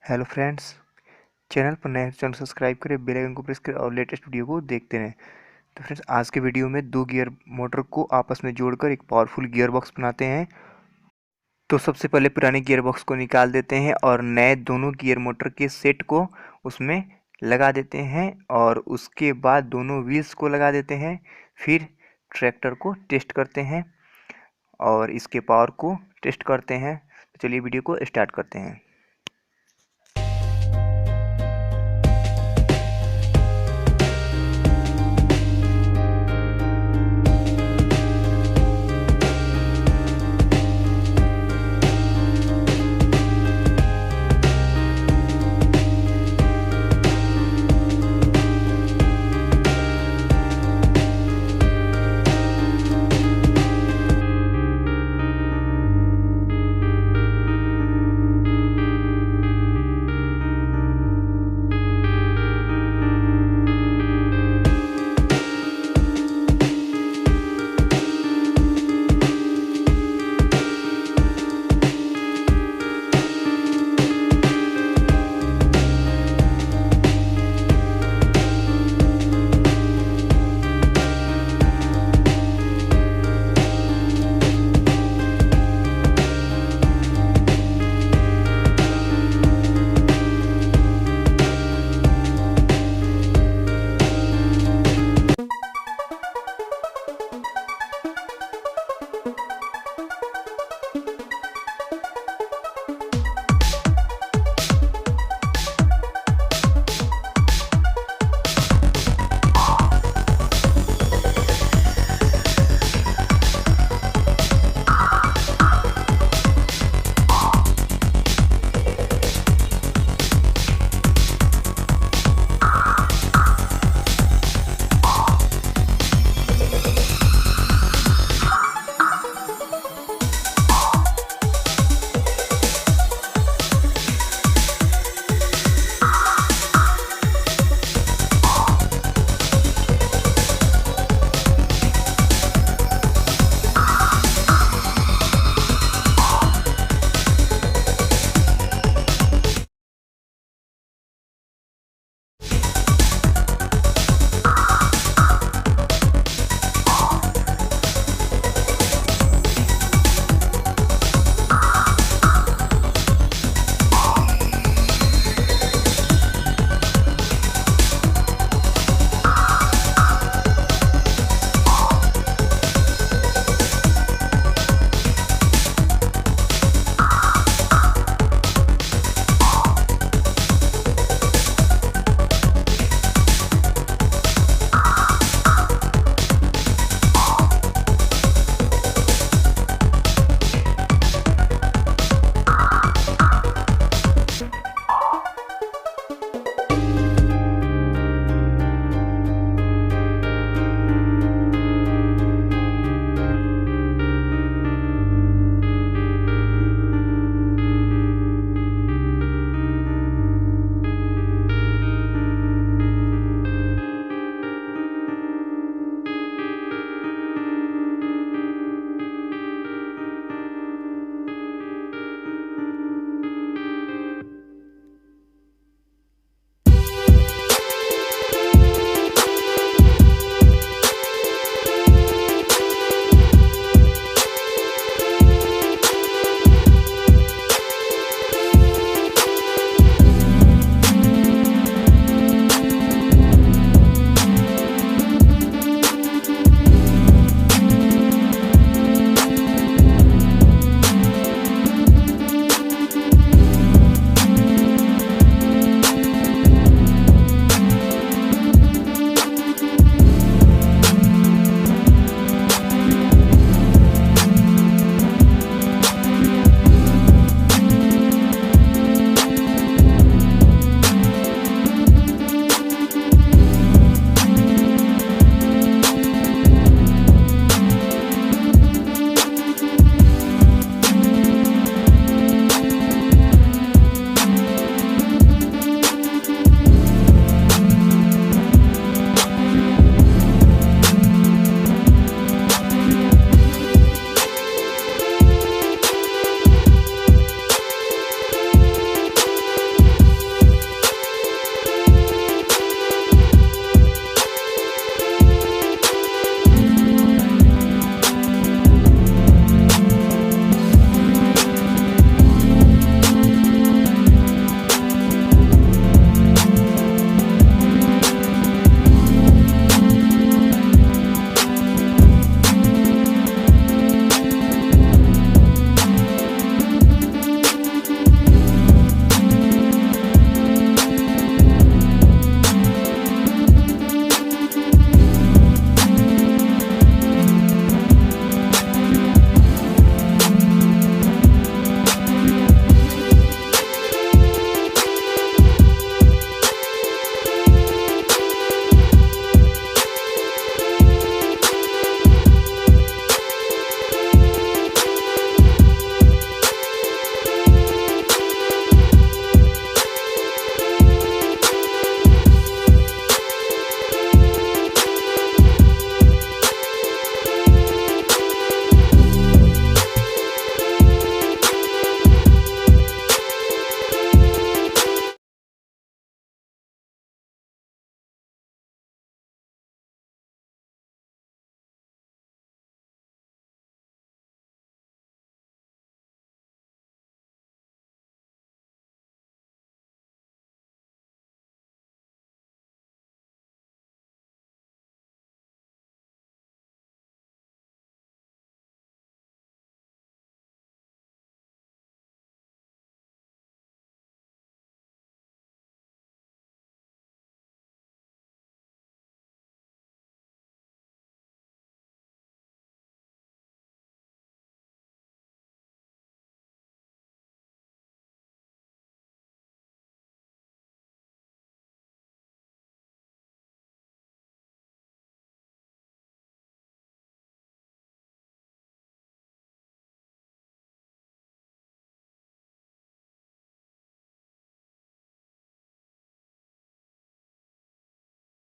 Hello friends, channel पर नए channel subscribe करें, बेल आइकन को प्रेस करें और लेटेस्ट वीडियो को देखते रहें। तो फ्रेंड्स, आज के वीडियो में दो गियर मोटर को आपस में जोड़कर एक पावरफुल गियर बॉक्स बनाते हैं। तो सबसे पहले पुराने गियर बॉक्स को निकाल देते हैं और नए दोनों गियर मोटर के सेट को उसमें लगा देते हैं और उसके बाद दोनों व्हील्स को लगा देते हैं। फिर ट्रैक्टर को टेस्ट करते हैं और इसके पावर को टेस्ट करते हैं। तो चलिए वीडियो को स्टार्ट करते हैं।